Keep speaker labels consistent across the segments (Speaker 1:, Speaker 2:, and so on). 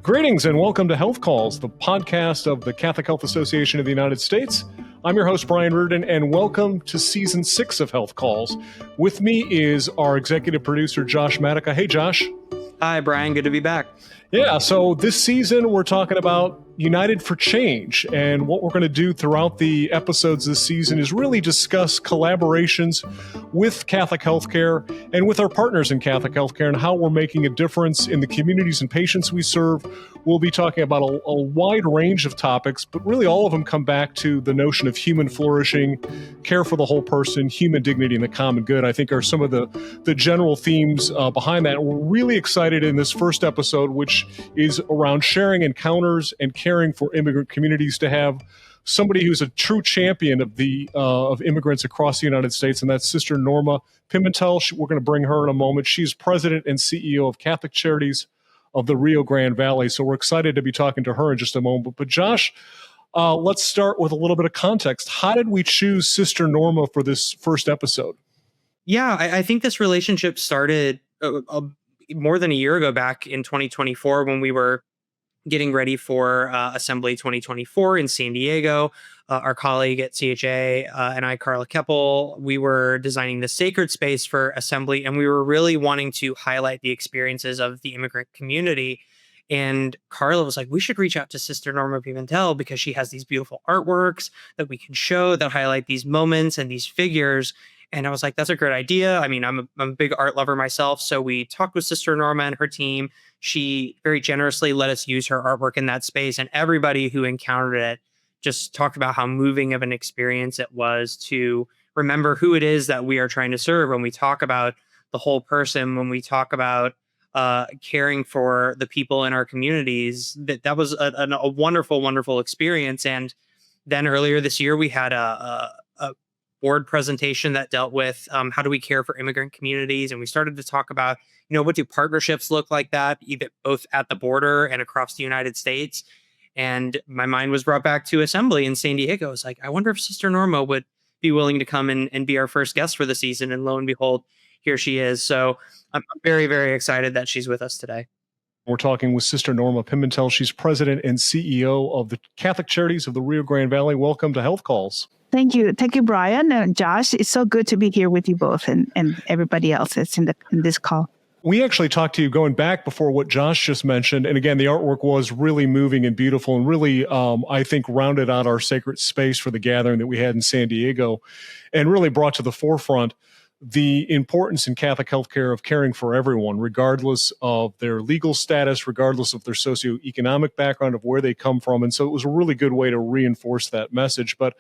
Speaker 1: Greetings and welcome to Health Calls, the podcast of the Catholic Health Association of the United States. I'm your host, Brian Reardon, and welcome to Season 6 of Health Calls. With me is our executive producer, Josh Matejka. Hey, Josh.
Speaker 2: Hi, Brian. Good to be back.
Speaker 1: Yeah, so this season we're talking about United for Change, and what we're going to do throughout the episodes this season is really discuss collaborations with Catholic healthcare and with our partners in Catholic healthcare and how we're making a difference in the communities and patients we serve. We'll be talking about a wide range of topics, but really all of them come back to the notion of human flourishing, care for the whole person, human dignity, and the common good, I think are some of the general themes behind that. And we're really excited in this first episode, which is around sharing encounters and caring for immigrant communities, to have somebody who's a true champion of immigrants across the United States, and that's Sister Norma Pimentel. We're going to bring her in a moment. She's president and CEO of Catholic Charities of the Rio Grande Valley. So we're excited to be talking to her in just a moment. But Josh, let's start with a little bit of context. How did we choose Sister Norma for this first episode?
Speaker 2: Yeah, I think this relationship started more than a year ago, back in 2024, when we were getting ready for Assembly 2024 in San Diego. Our colleague at CHA and I, Carla Keppel, we were designing the sacred space for Assembly, and we were really wanting to highlight the experiences of the immigrant community. And Carla was like, we should reach out to Sister Norma Pimentel because she has these beautiful artworks that we can show that highlight these moments and these figures. And I was like, that's a great idea. I mean, I'm a big art lover myself. So we talked with Sister Norma and her team. She very generously let us use her artwork in that space. And everybody who encountered it just talked about how moving of an experience it was to remember who it is that we are trying to serve. When we talk about the whole person, when we talk about caring for the people in our communities, that was a wonderful, wonderful experience. And then earlier this year, we had a board presentation that dealt with how do we care for immigrant communities. And we started to talk about, what do partnerships look like that, either both at the border and across the United States. And my mind was brought back to Assembly in San Diego. I was like, I wonder if Sister Norma would be willing to come and be our first guest for the season. And lo and behold, here she is. So I'm very, very excited that she's with us today.
Speaker 1: We're talking with Sister Norma Pimentel. She's president and CEO of the Catholic Charities of the Rio Grande Valley. Welcome to Health Calls.
Speaker 3: Thank you. Thank you, Brian and Josh. It's so good to be here with you both and everybody else that's in this call.
Speaker 1: We actually talked to you going back before what Josh just mentioned. And again, the artwork was really moving and beautiful and really, I think, rounded out our sacred space for the gathering that we had in San Diego and really brought to the forefront the importance in Catholic healthcare of caring for everyone, regardless of their legal status, regardless of their socioeconomic background, of where they come from. And so it was a really good way to reinforce that message. But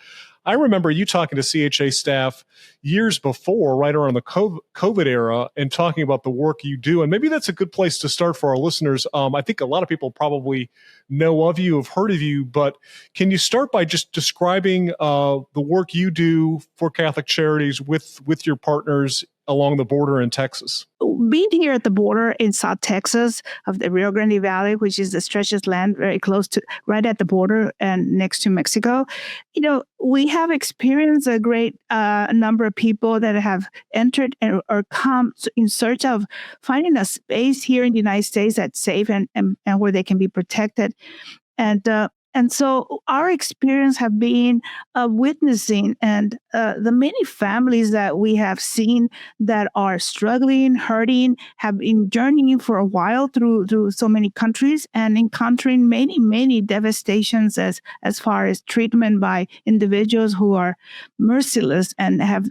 Speaker 1: I remember you talking to CHA staff years before, right around the COVID era, and talking about the work you do. And maybe that's a good place to start for our listeners. I think a lot of people probably know of you, have heard of you, but can you start by just describing the work you do for Catholic Charities with your partners along the border in Texas?
Speaker 3: Being here at the border in South Texas of the Rio Grande Valley, which is the stretches land very close to, right at the border and next to Mexico, we have experienced a great number of people that have entered or come in search of finding a space here in the United States that's safe and where they can be protected. And so our experience have been witnessing and the many families that we have seen that are struggling, hurting, have been journeying for a while through so many countries and encountering many, many devastations as far as treatment by individuals who are merciless and have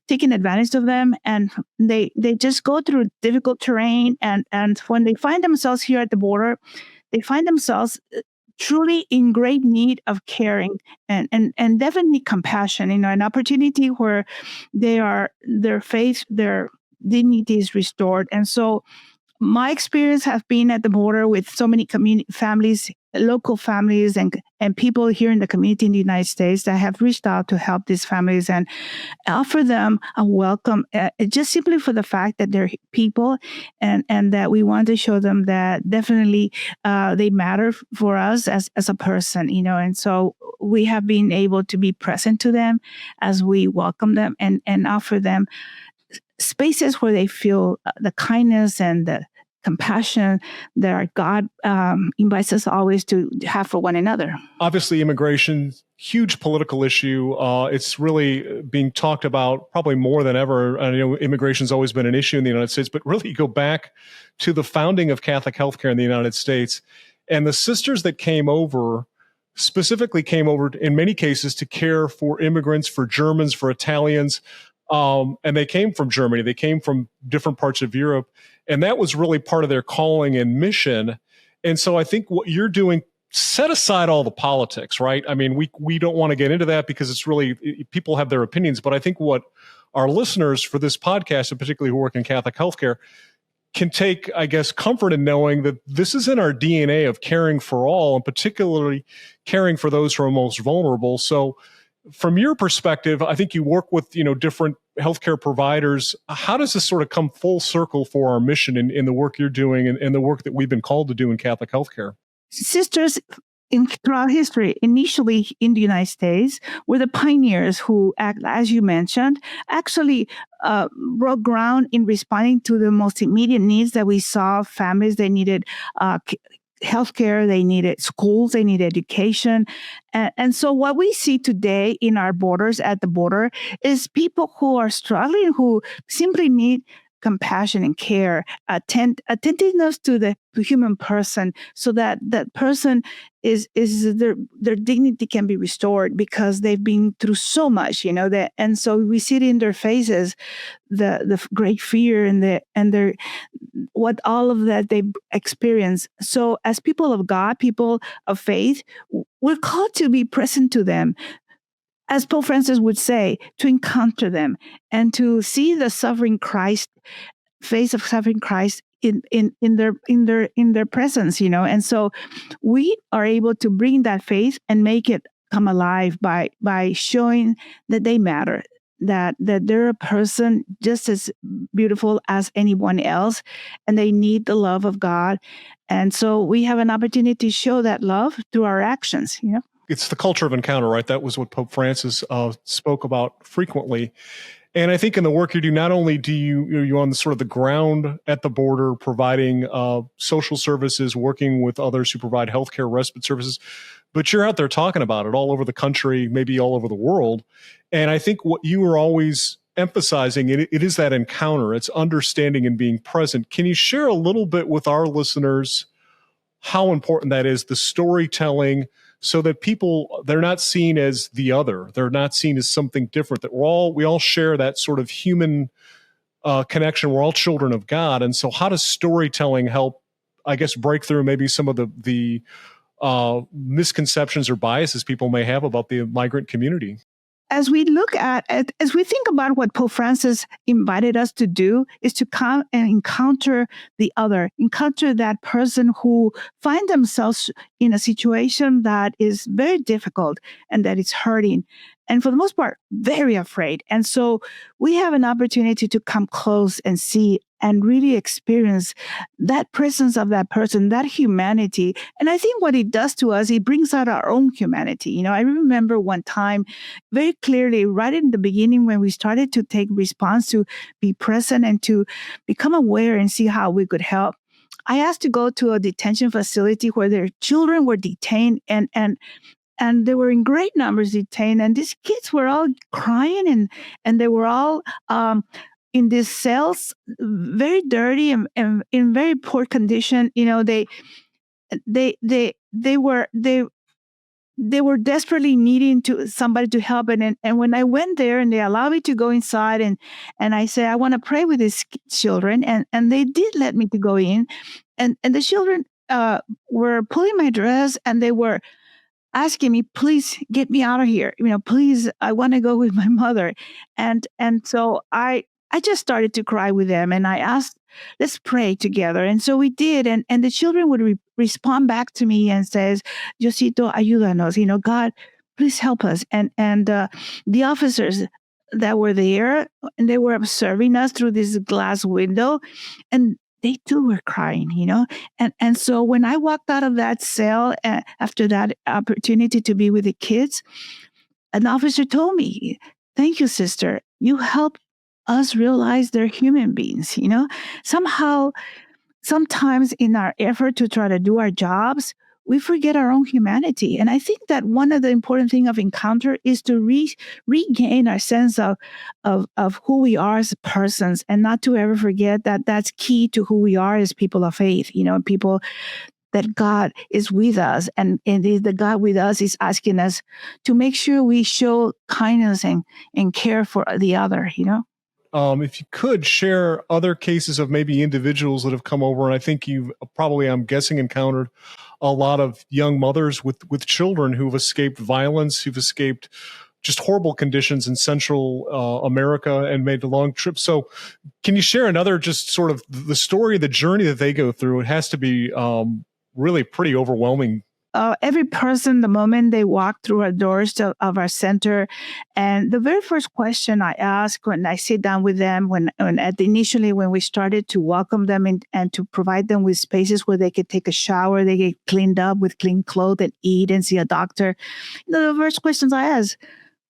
Speaker 3: taken advantage of them. And they just go through difficult terrain. And when they find themselves here at the border, they find themselves truly in great need of caring and definitely compassion, an opportunity where their faith, their dignity is restored. And so my experience has been at the border with so many community families, local families and people here in the community in the United States that have reached out to help these families and offer them a welcome, just simply for the fact that they're people and that we want to show them that definitely they matter for us as a person, and so we have been able to be present to them as we welcome them and offer them spaces where they feel the kindness and the compassion that our God invites us always to have for one another.
Speaker 1: Obviously, immigration, huge political issue. It's really being talked about probably more than ever. I know immigration's always been an issue in the United States, but really go back to the founding of Catholic healthcare in the United States. And the sisters that came over specifically came over in many cases to care for immigrants, for Germans, for Italians. And they came from Germany. They came from different parts of Europe. And that was really part of their calling and mission. And so I think what you're doing, set aside all the politics, right? I mean, we don't want to get into that because it's really, people have their opinions. But I think what our listeners for this podcast, and particularly who work in Catholic healthcare, can take, I guess, comfort in knowing that this is in our DNA of caring for all, and particularly caring for those who are most vulnerable. So from your perspective, I think you work with, different healthcare providers. How does this sort of come full circle for our mission in the work you're doing and the work that we've been called to do in Catholic healthcare?
Speaker 3: Sisters throughout history, initially in the United States, were the pioneers who, as you mentioned, actually broke ground in responding to the most immediate needs that we saw. Families, they needed healthcare, they needed schools, they needed education. And so what we see today in our borders, at the border, is people who are struggling, who simply need compassion and care, attentiveness to the human person, so that that person is their dignity can be restored, because they've been through so much, and so we see it in their faces, the great fear and their what all of that they experience. So as people of God, people of faith, we're called to be present to them, as Pope Francis would say, to encounter them and to see the suffering Christ, face of suffering Christ in their presence, And so we are able to bring that faith and make it come alive by showing that they matter, that they're a person just as beautiful as anyone else, and they need the love of God. And so we have an opportunity to show that love through our actions,
Speaker 1: It's the culture of encounter, right? That was what Pope Francis spoke about frequently. And I think in the work you do, not only do you're on the sort of the ground at the border, providing social services, working with others who provide healthcare, respite services, but you're out there talking about it all over the country, maybe all over the world. And I think what you are always emphasizing, it is that encounter, it's understanding and being present. Can you share a little bit with our listeners how important that is, the storytelling, so that people, they're not seen as the other, they're not seen as something different, that we all share that sort of human connection. We're all children of God. And so how does storytelling help, I guess, break through maybe some of the misconceptions or biases people may have about the migrant community?
Speaker 3: As we think about what Pope Francis invited us to do, is to come and encounter the other, encounter that person who find themselves in a situation that is very difficult and that is hurting, and for the most part, very afraid. And so we have an opportunity to come close and see and really experience that presence of that person, that humanity. And I think what it does to us, it brings out our own humanity. I remember one time very clearly, right in the beginning, when we started to take response, to be present and to become aware and see how we could help. I asked to go to a detention facility where their children were detained, and they were in great numbers detained. And these kids were all crying, and they were all in these cells, very dirty and in very poor condition. They were desperately needing somebody to help. And when I went there and they allowed me to go inside, and I said, I want to pray with these children. And they did let me to go in. And the children were pulling my dress, and they were asking me, please get me out of here. Please, I want to go with my mother. And so I just started to cry with them, and I asked, let's pray together. And so we did. And the children would respond back to me and says, Diosito, ayúdanos, God, please help us. And the officers that were there, and they were observing us through this glass window, and they too were crying, And so when I walked out of that cell after that opportunity to be with the kids, an officer told me, thank you, sister. You helped us realize they're human beings, Somehow sometimes in our effort to try to do our jobs, we forget our own humanity. And I think that one of the important things of Encounter is to regain our sense of who we are as persons, and not to ever forget that that's key to who we are as people of faith, people that God is with us, and the God with us is asking us to make sure we show kindness and care for the other,
Speaker 1: If you could share other cases of maybe individuals that have come over, and I think you've probably, I'm guessing, encountered a lot of young mothers with children who've escaped violence, who've escaped just horrible conditions in Central America and made a long trip. So can you share another, just sort of the story, the journey that they go through? It has to be really pretty overwhelming.
Speaker 3: Every person, the moment they walk through our doors of our center, and the very first question I ask when I sit down with them, initially when we started to welcome them and to provide them with spaces where they could take a shower, they get cleaned up with clean clothes and eat and see a doctor. The first questions I ask,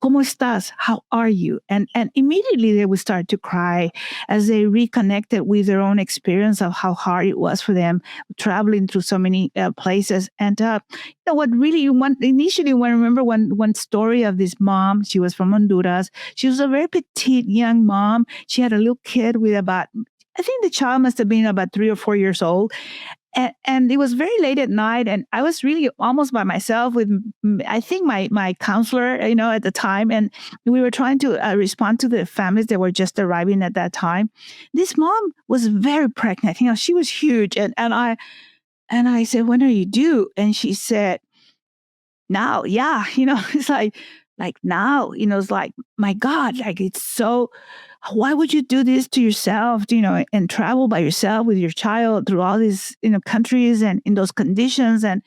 Speaker 3: ¿Cómo estás? How are you? And immediately they would start to cry as they reconnected with their own experience of how hard it was for them traveling through so many places. And what really initially, when I remember one story of this mom, she was from Honduras. She was a very petite young mom. She had a little kid with I think the child must have been about 3 or 4 years old. And it was very late at night, and I was really almost by myself with, I think, my counselor, at the time, and we were trying to respond to the families that were just arriving at that time. This mom was very pregnant. She was huge, and I said, "When are you due?" And she said, "Now." Yeah, it's like now, it's like, my God, like, it's so, why would you do this to yourself, and travel by yourself with your child through all these, countries and in those conditions? And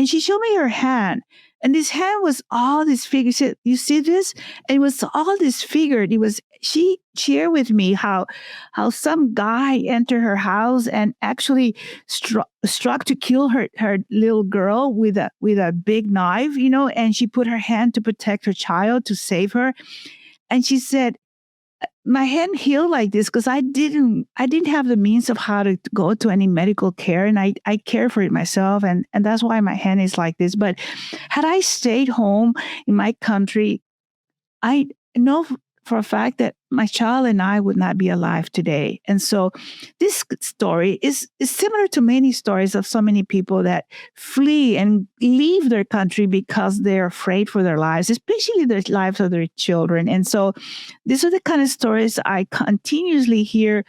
Speaker 3: she showed me her hand. And this hand was all this figure. She said, "You see this?" And it was all this figured. She shared with me how some guy entered her house and actually struck to kill her little girl with a big knife, and she put her hand to protect her child, to save her. And she said, "My hand healed like this because I didn't have the means of how to go to any medical care, and I care for it myself, and that's why my hand is like this. But had I stayed home in my country, I know for a fact that my child and I would not be alive today." And so this story is similar to many stories of so many people that flee and leave their country because they're afraid for their lives, especially the lives of their children. And so these are the kind of stories I continuously hear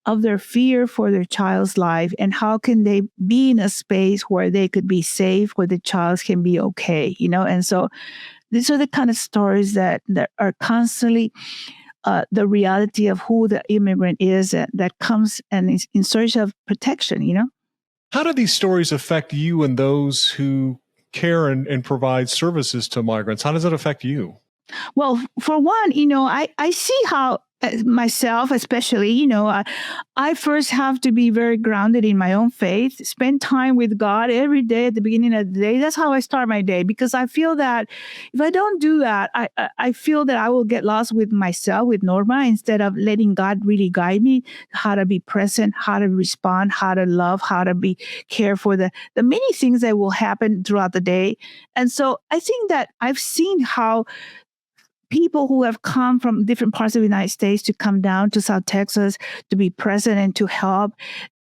Speaker 3: of their fear for their child's life, and how can they be in a space where they could be safe, where the child can be okay, And so these are the kind of stories that are constantly the reality of who the immigrant is that comes and is in search of protection,
Speaker 1: How do these stories affect you and those who care and provide services to migrants? How does it affect you?
Speaker 3: Well, for one, I see how myself, especially, I first have to be very grounded in my own faith, spend time with God every day at the beginning of the day. That's how I start my day, because I feel that if I don't do that, I feel that I will get lost with myself, with Norma, instead of letting God really guide me how to be present, how to respond, how to love, how to be care for the many things that will happen throughout the day. And so I think that I've seen how people who have come from different parts of the United States to come down to South Texas to be present and to help,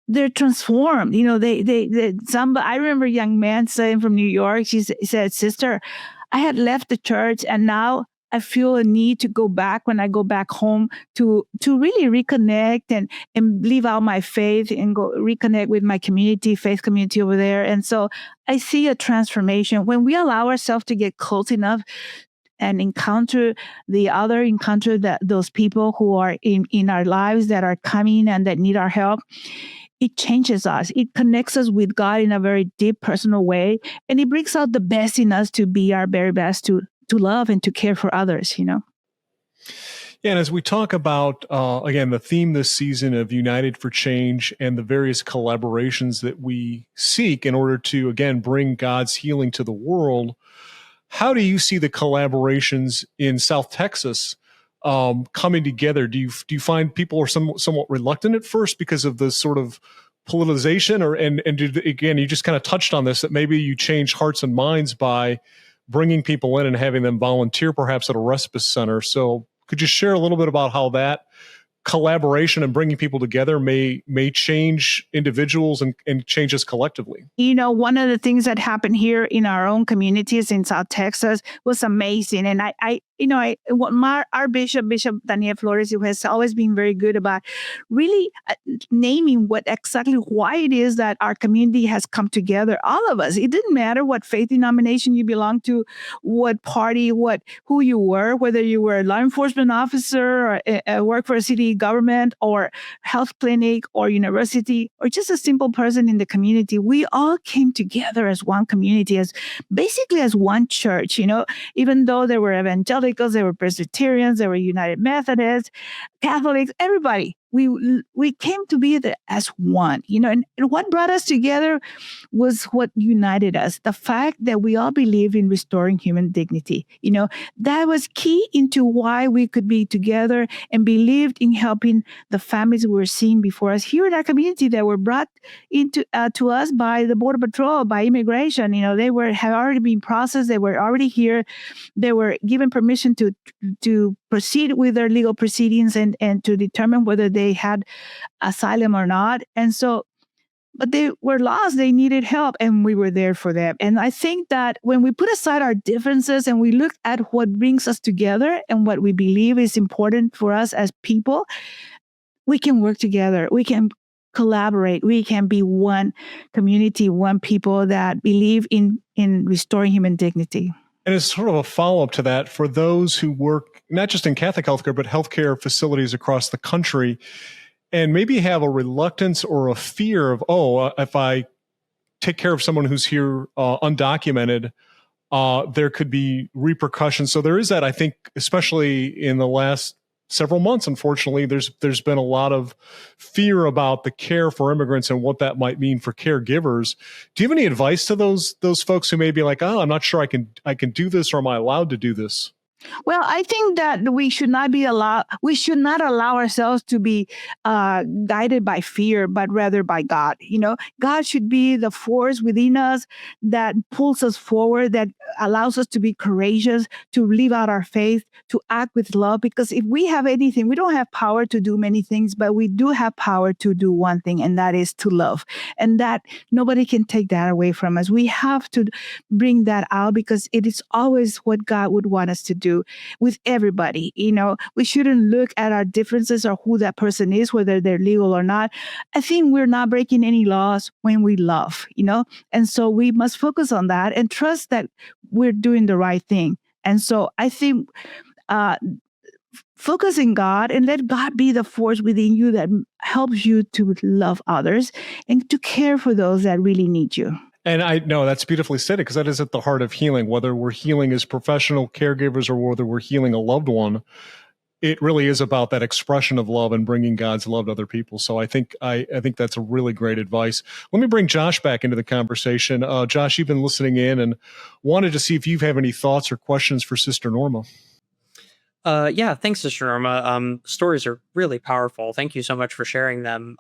Speaker 3: they're transformed. I remember a young man saying from New York, he said, "Sister, I had left the church and now I feel a need to go back when I go back home to really reconnect and live out my faith and go reconnect with my faith community over there." And so I see a transformation when we allow ourselves to get close enough and encounter those people who are in our lives that are coming and that need our help. It changes us. It connects us with God in a very deep, personal way. And it brings out the best in us to be our very best, to love and to care for others, Yeah,
Speaker 1: and as we talk about, again, the theme this season of United for Change and the various collaborations that we seek in order to, again, bring God's healing to the world, how do you see the collaborations in South Texas coming together? Do you find people are somewhat reluctant at first because of the sort of politicization, again, you just kind of touched on this, that maybe you change hearts and minds by bringing people in and having them volunteer perhaps at a respite center. So could you share a little bit about how that collaboration and bringing people together may change individuals and change us collectively?
Speaker 3: One of the things that happened here in our own communities in South Texas was amazing. And our Bishop Daniel Flores, who has always been very good about really naming why it is that our community has come together. All of us. It didn't matter what faith denomination you belong to, what party, who you were, whether you were a law enforcement officer or work for a city government or health clinic or university or just a simple person in the community. We all came together as one community, as basically as one church. Even though there were evangelicals, there were Presbyterians, there were United Methodists, Catholics, everybody. We came to be as one, and what brought us together was what united us. The fact that we all believe in restoring human dignity, that was key into why we could be together and believed in helping the families we were seeing before us here in our community that were brought into to us by the Border Patrol, by immigration. They had already been processed. They were already here. They were given permission to proceed with their legal proceedings and to determine whether they had asylum or not. And so, but they were lost. They needed help, and we were there for them. And I think that when we put aside our differences and we look at what brings us together and what we believe is important for us as people, we can work together. We can collaborate. We can be one community, one people that believe in restoring human dignity.
Speaker 1: And as sort of a follow-up to that, for those who work not just in Catholic healthcare, but healthcare facilities across the country, and maybe have a reluctance or a fear of, if I take care of someone who's here undocumented, there could be repercussions. So there is that, I think, especially in the last several months, unfortunately, there's been a lot of fear about the care for immigrants and what that might mean for caregivers. Do you have any advice to those folks who may be like, I'm not sure I can do this, or am I allowed to do this?
Speaker 3: Well, I think that we should not allow ourselves to be guided by fear, but rather by God. God should be the force within us that pulls us forward, that allows us to be courageous, to live out our faith, to act with love. Because if we have anything, we don't have power to do many things, but we do have power to do one thing, and that is to love. And that nobody can take that away from us. We have to bring that out because it is always what God would want us to do with everybody. We shouldn't look at our differences or who that person is, whether they're legal or not. I think we're not breaking any laws when we love, and so we must focus on that and trust that we're doing the right thing. And so I think focus in God and let God be the force within you that helps you to love others and to care for those that really need you.
Speaker 1: And I know that's beautifully said, because that is at the heart of healing, whether we're healing as professional caregivers or whether we're healing a loved one. It really is about that expression of love and bringing God's love to other people. So I think that's a really great advice. Let me bring Josh back into the conversation. Josh, you've been listening in and wanted to see if you have any thoughts or questions for Sister Norma.
Speaker 2: Yeah, thanks, Sister Norma. Stories are really powerful. Thank you so much for sharing them.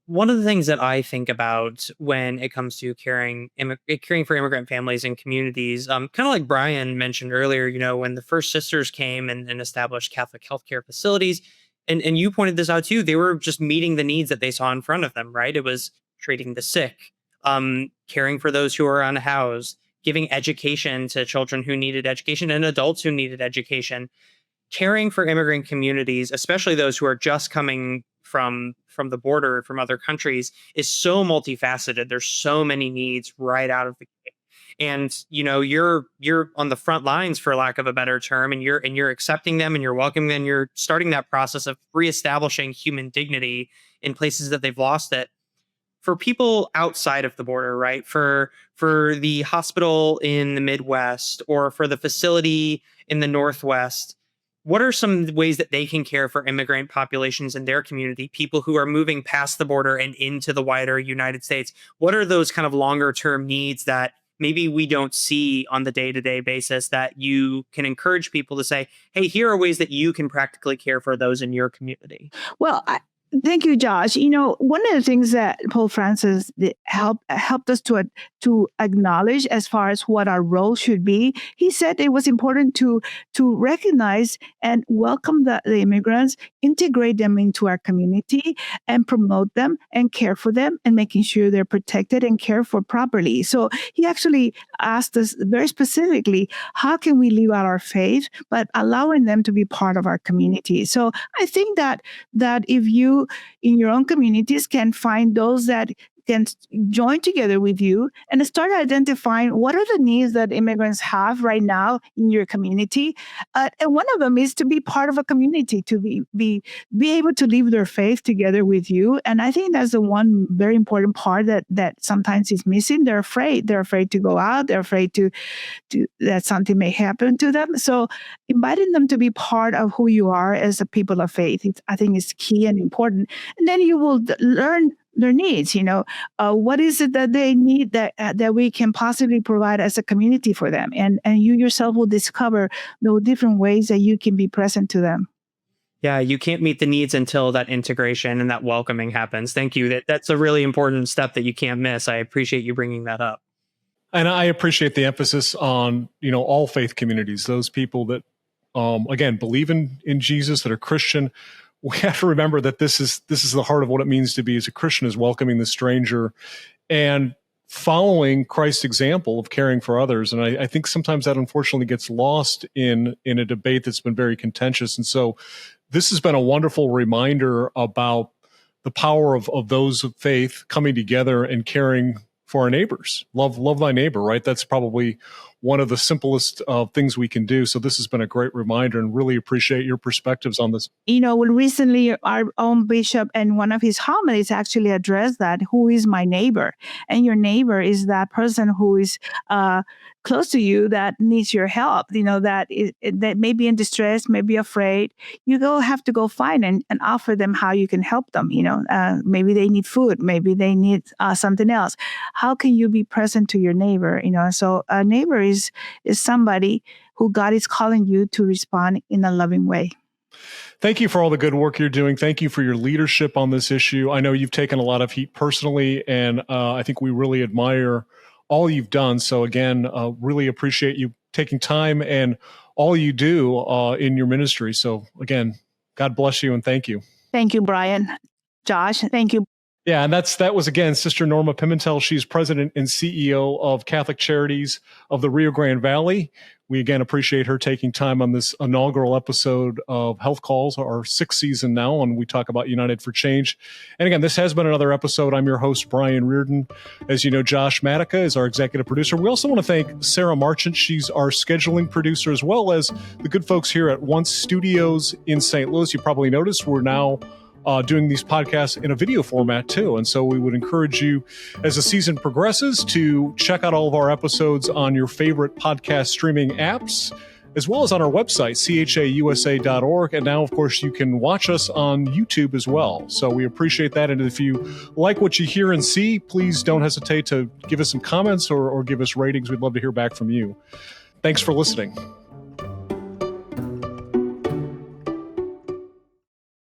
Speaker 2: One of the things that I think about when it comes to caring for immigrant families and communities, kind of like Brian mentioned earlier, when the first sisters came and established Catholic healthcare facilities, and you pointed this out too, they were just meeting the needs that they saw in front of them, right? It was treating the sick, caring for those who are unhoused, giving education to children who needed education and adults who needed education. Caring for immigrant communities, especially those who are just coming from the border, from other countries, is so multifaceted. There's so many needs right out of the gate. And you're on the front lines, for lack of a better term, and you're accepting them and you're welcoming them. You're starting that process of reestablishing human dignity in places that they've lost it. For people outside of the border, right? For the hospital in the Midwest or for the facility in the Northwest, what are some ways that they can care for immigrant populations in their community, people who are moving past the border and into the wider United States? What are those kind of longer term needs that maybe we don't see on the day-to-day basis that you can encourage people to say, hey, here are ways that you can practically care for those in your community?
Speaker 3: Well, Thank you, Josh. One of the things that Pope Francis helped us to acknowledge as far as what our role should be, he said it was important to recognize and welcome the immigrants, integrate them into our community, and promote them and care for them, and making sure they're protected and cared for properly. So he actually asked us very specifically, how can we live out our faith, but allowing them to be part of our community? So I think that if you in your own communities can find those that can join together with you and start identifying what are the needs that immigrants have right now in your community. And one of them is to be part of a community, to be able to live their faith together with you. And I think that's the one very important part that sometimes is missing. They're afraid. They're afraid to go out. They're afraid to that something may happen to them. So inviting them to be part of who you are as a people of faith, I think is key and important. And then you will learn their needs. What is it that they need that we can possibly provide as a community for them, and you yourself will discover the different ways that you can be present to them.
Speaker 2: Yeah, you can't meet the needs until that integration and that welcoming happens. Thank you. That's a really important step that you can't miss. I appreciate you bringing that up.
Speaker 1: And I appreciate the emphasis on, all faith communities, those people that, again, believe in Jesus, that are Christian. We have to remember that this is the heart of what it means to be as a Christian, is welcoming the stranger and following Christ's example of caring for others. And I think sometimes that unfortunately gets lost in a debate that's been very contentious. And so this has been a wonderful reminder about the power of those of faith coming together and caring for our neighbors. Love thy neighbor, right? That's probably one of the simplest things we can do. So this has been a great reminder, and really appreciate your perspectives on this.
Speaker 3: Recently our own bishop in one of his homilies actually addressed that, who is my neighbor? And your neighbor is that person who is close to you that needs your help, that may be in distress, may be afraid. You have to go find and offer them how you can help them. Maybe they need food, maybe they need something else. How can you be present to your neighbor? So a neighbor is somebody who God is calling you to respond in a loving way.
Speaker 1: Thank you for all the good work you're doing. Thank you for your leadership on this issue. I know you've taken a lot of heat personally, and I think we really admire all you've done. So again, really appreciate you taking time and all you do in your ministry. So again, God bless you and thank you.
Speaker 3: Thank you, Brian. Josh, thank you.
Speaker 1: Yeah, and that was, again, Sister Norma Pimentel. She's president and CEO of Catholic Charities of the Rio Grande Valley. We, again, appreciate her taking time on this inaugural episode of Health Calls, our 6th season now, and we talk about United for Change. And again, this has been another episode. I'm your host, Brian Reardon. As you know, Josh Matejka is our executive producer. We also want to thank Sarah Marchant. She's our scheduling producer, as well as the good folks here at Once Studios in St. Louis. You probably noticed we're now doing these podcasts in a video format too. And so we would encourage you, as the season progresses, to check out all of our episodes on your favorite podcast streaming apps, as well as on our website, chausa.org. And now, of course, you can watch us on YouTube as well. So we appreciate that. And if you like what you hear and see, please don't hesitate to give us some comments or give us ratings. We'd love to hear back from you. Thanks for listening.